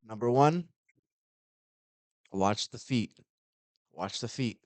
Number one, watch the feet. Watch the feet.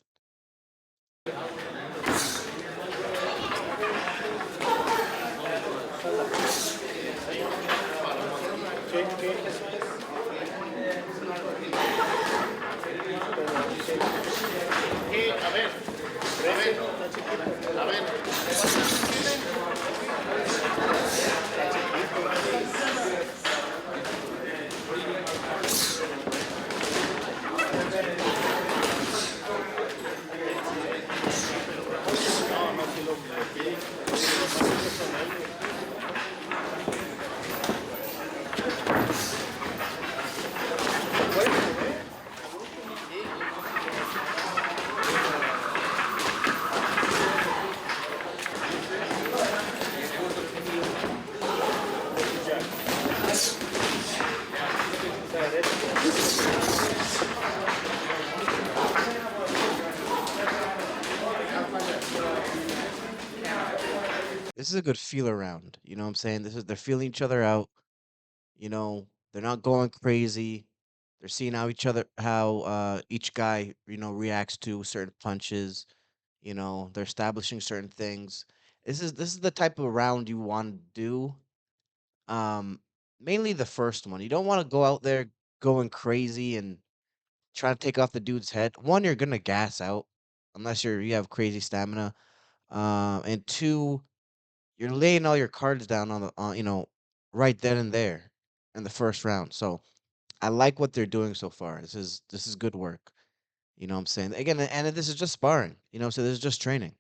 This is a good feeler round. You know what I'm saying? This is they're feeling each other out. You know, they're not going crazy. They're seeing how each guy, reacts to certain punches. They're establishing certain things. This is the type of round you want to do. Um, Mainly the first one. You don't want to go out there going crazy and try to take off the dude's head. One, you're gonna gas out unless you have crazy stamina. And two, you're laying all your cards down right then and there in the first round. So I like what they're doing so far. This is good work. You know what I'm saying? Again, and this is just sparring, so this is just training.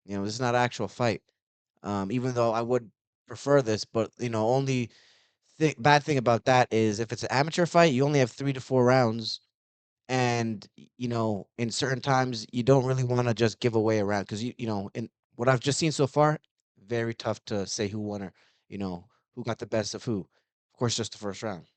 This is not actual fight. Even though I would prefer this, but only bad thing about that is if it's an amateur fight, you only have 3 to 4 rounds, and in certain times you don't really want to just give away a round because in what I've just seen so far, very tough to say who won or you know who got the best of who. Of course, just the first round.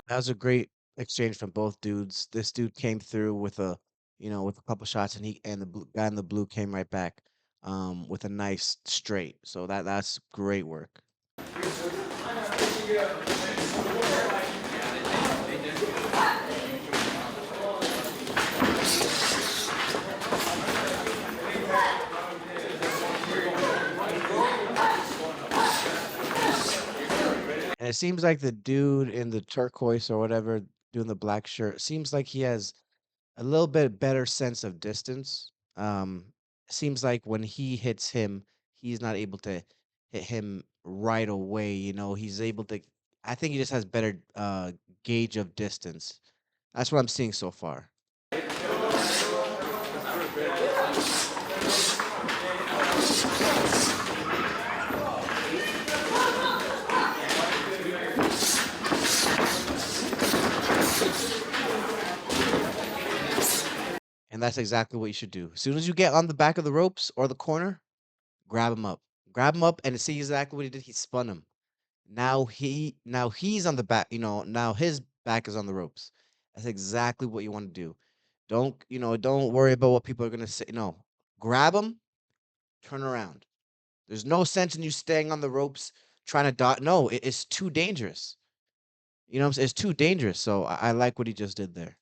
That was a great exchange from both dudes. This dude came through with a couple shots, and the guy in the blue came right back, with a nice straight. So that's great work. And it seems like the dude in the turquoise or whatever, doing the black shirt, seems like he has a little bit better sense of distance. Seems like when he hits him, he's not able to hit him right away. He's able to. I think he just has better gauge of distance. That's what I'm seeing so far. And that's exactly what you should do. As soon as you get on the back of the ropes or the corner, grab him up. Grab him up and see exactly what he did. He spun him. Now he's on the back, now his back is on the ropes. That's exactly what you want to do. Don't worry about what people are going to say. No. Grab him, turn around. There's no sense in you staying on the ropes trying to dot. No, it's too dangerous. You know what I'm saying? It's too dangerous. So I like what he just did there.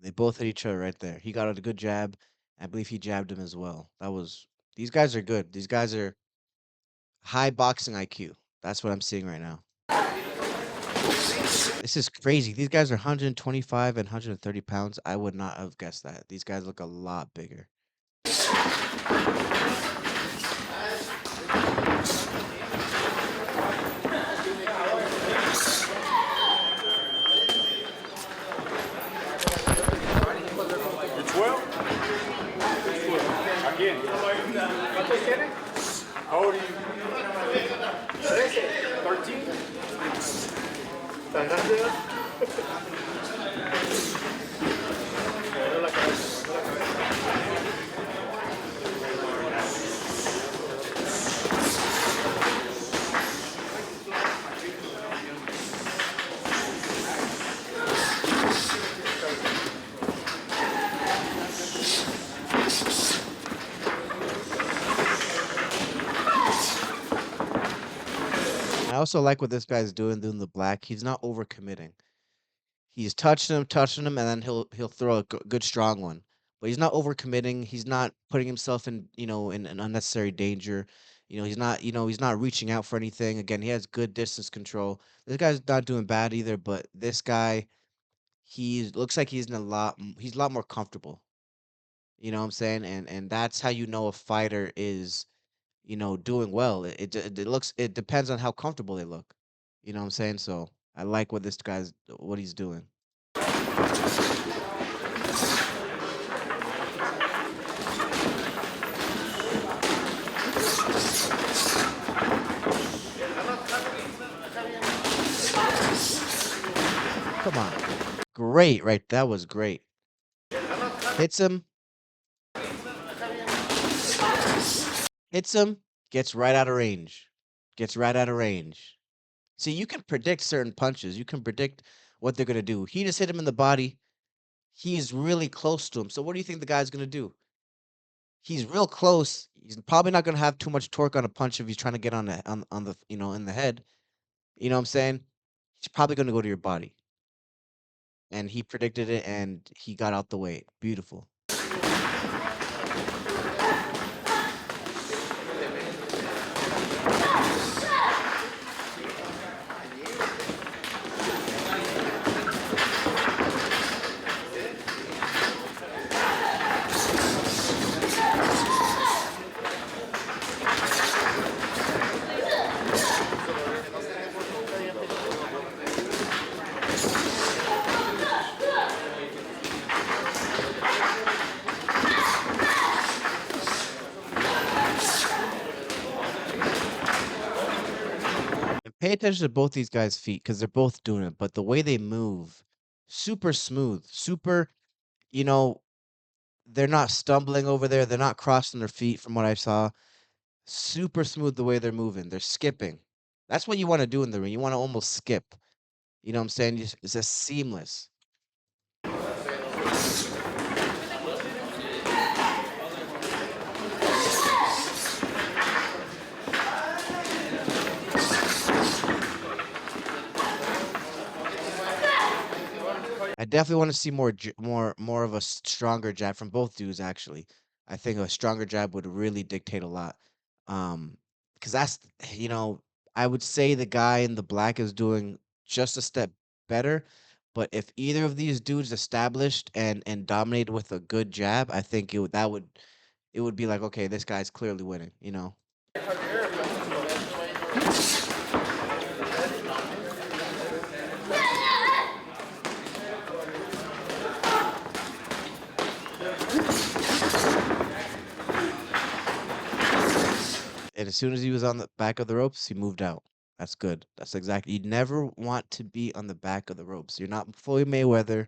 They both hit each other right there. He got a good jab. I believe he jabbed him as well. That was these guys are good. These guys are high boxing IQ. That's what I'm seeing right now. This is crazy. These guys are 125 and 130 pounds. I would not have guessed that. These guys look a lot bigger. You're 12? Again. ¿Cuántos tiene? How old are you? 13? ¿Tan grande edad? I also like what this guy's doing the black. He's not overcommitting. He's touching him, and then he'll throw a good strong one. But he's not overcommitting. He's not putting himself in in an unnecessary danger. He's not reaching out for anything. Again, he has good distance control. This guy's not doing bad either. But this guy, he looks like he's a lot more comfortable. You know what I'm saying? And that's how you know a fighter is doing well. It depends on how comfortable they look. You know what I'm saying? So I like what he's doing. Come on. Great, right? That was great. Hits him, hits him, gets right out of range. Gets right out of range. See, you can predict certain punches. You can predict what they're gonna do. He just hit him in the body. He's really close to him. So what do you think the guy's gonna do? He's real close. He's probably not gonna have too much torque on a punch if he's trying to get on the in the head. You know what I'm saying? He's probably gonna go to your body. And he predicted it and he got out the way. Beautiful. And pay attention to both these guys' feet because they're both doing it, but the way they move, super smooth, super, you know, they're not stumbling over there. They're not crossing their feet from what I saw. Super smooth the way they're moving. They're skipping. That's what you want to do in the ring. You want to almost skip. You know what I'm saying? It's just seamless. I definitely want to see more of a stronger jab from both dudes. Actually, I think a stronger jab would really dictate a lot. Because that's you know I would say the guy in the black is doing just a step better. But if either of these dudes established and dominated with a good jab, I think it would be like, okay, this guy's clearly winning. You know. And as soon as he was on the back of the ropes, he moved out. That's good. That's exactly. You never want to be on the back of the ropes. You're not Floyd Mayweather.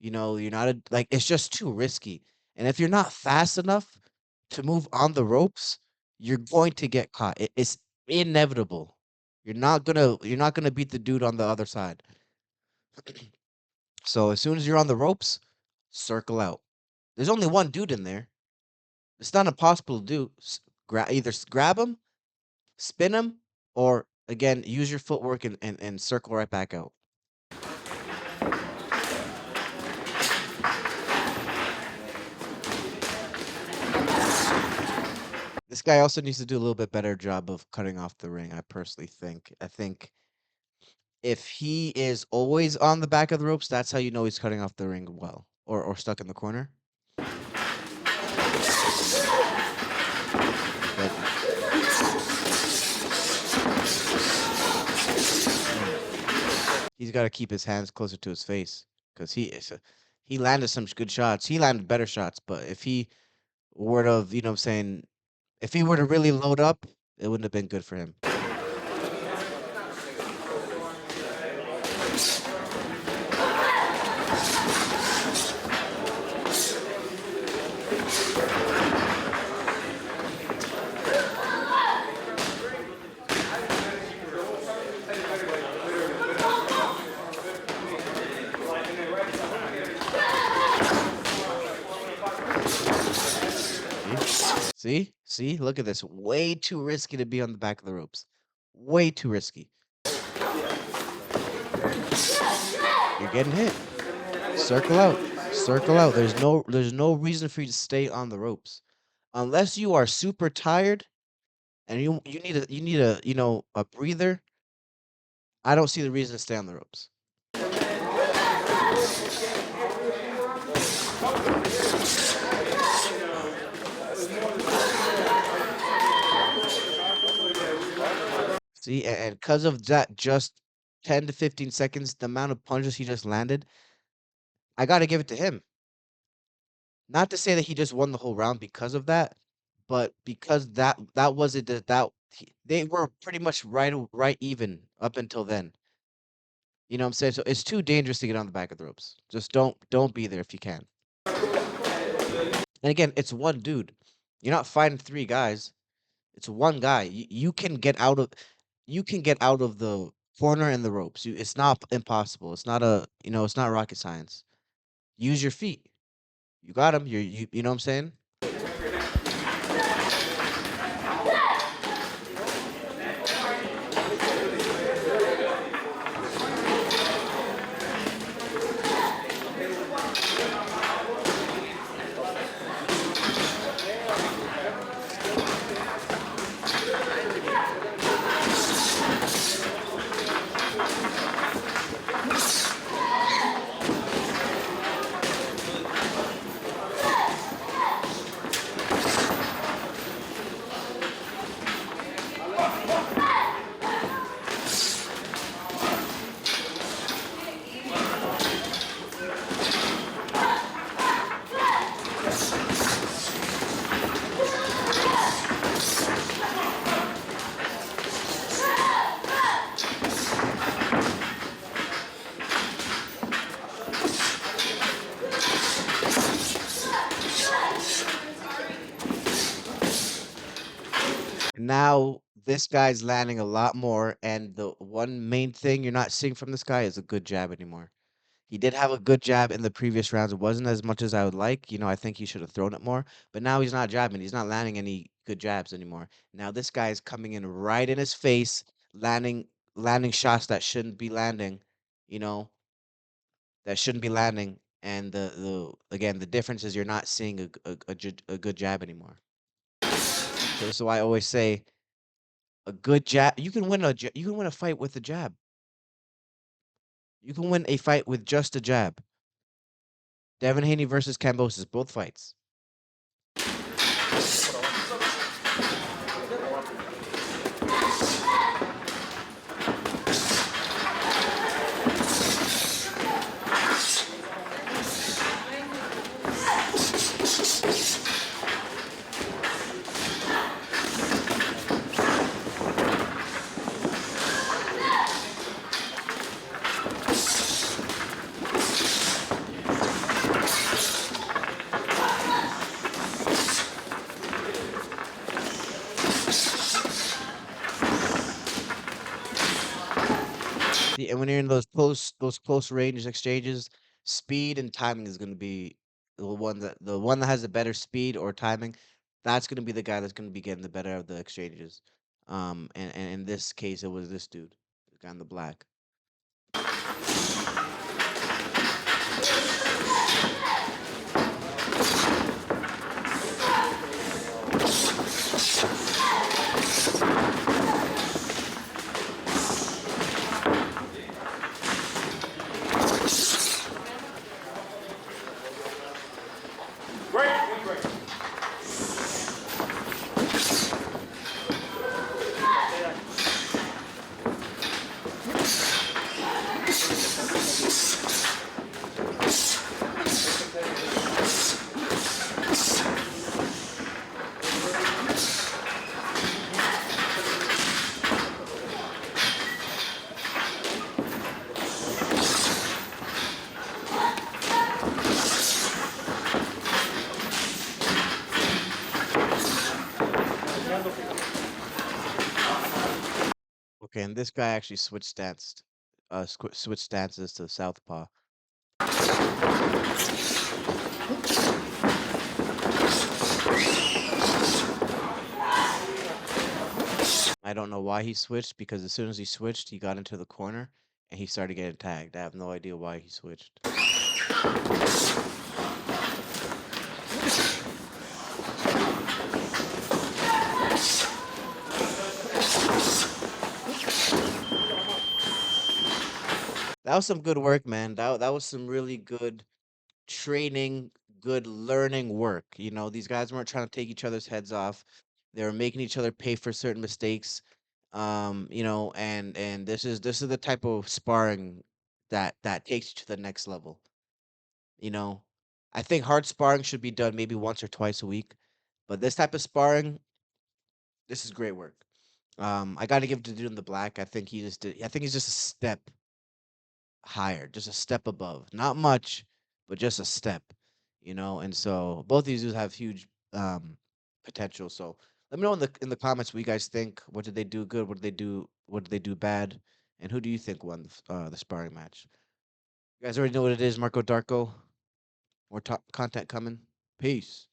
You're not like it's just too risky. And if you're not fast enough to move on the ropes, you're going to get caught. It's inevitable. You're not gonna beat the dude on the other side. So as soon as you're on the ropes, circle out. There's only one dude in there. It's not impossible to do. Grab him, spin him, or again use your footwork and circle right back out. this guy also needs to do a little bit better job of cutting off the ring. I personally think. I think if he is always on the back of the ropes, that's how you know he's cutting off the ring well, or stuck in the corner. But mm, he's got to keep his hands closer to his face because he landed some good shots. He landed better shots, but if he were to, you know, what I'm saying, if he were to really load up, it wouldn't have been good for him. See? See? See? Look at this. Way too risky to be on the back of the ropes. Way too risky. You're getting hit. Circle out. Circle out. There's no reason for you to stay on the ropes. Unless you are super tired and you need a a breather, I don't see the reason to stay on the ropes. See, and because of that just 10 to 15 seconds, the amount of punches he just landed, I got to give it to him. Not to say that he just won the whole round because of that, but because that was it they were pretty much right even up until then. You know what I'm saying? So it's too dangerous to get on the back of the ropes. Just don't be there if you can. And again, it's one dude. You're not fighting three guys. It's one guy. You can get out of the corner and the ropes. It's not impossible. It's not it's not rocket science. Use your feet. You got him. You know what I'm saying? Now this guy's landing a lot more, and the one main thing you're not seeing from this guy is a good jab anymore. He did have a good jab in the previous rounds. It wasn't as much as I would like. I think he should have thrown it more. But now he's not jabbing. He's not landing any good jabs anymore. Now this guy is coming in right in his face, landing shots that shouldn't be landing, you know, that shouldn't be landing. And the again, the difference is you're not seeing a good jab anymore. So I always say a good jab. You can win a fight with a jab. You can win a fight with just a jab. Devin Haney versus Cambosis, both fights. See, and when you're in those close range exchanges, speed and timing is going to be the one that has the better speed or timing. That's going to be the guy that's going to be getting the better of the exchanges. And in this case, it was this dude, the guy in the black. Okay, and this guy actually switched stances to southpaw. I don't know why he switched because as soon as he switched, he got into the corner and he started getting tagged. I have no idea why he switched. That was some good work, man. That was some really good training, good learning work. You know, these guys weren't trying to take each other's heads off. They were making each other pay for certain mistakes. You know, and this is the type of sparring that takes you to the next level. You know, I think hard sparring should be done maybe once or twice a week, but this type of sparring, this is great work. I got to give it to dude in the black. I think he just did. I think he's just a step higher, just a step above. Not much, but just a step, you know. And so both these dudes have huge potential. So let me know in the comments what you guys think. What did they do good? What did they do? What did they do bad? And who do you think won the sparring match? You guys already know what it is, Marco Darko. More top content coming. Peace.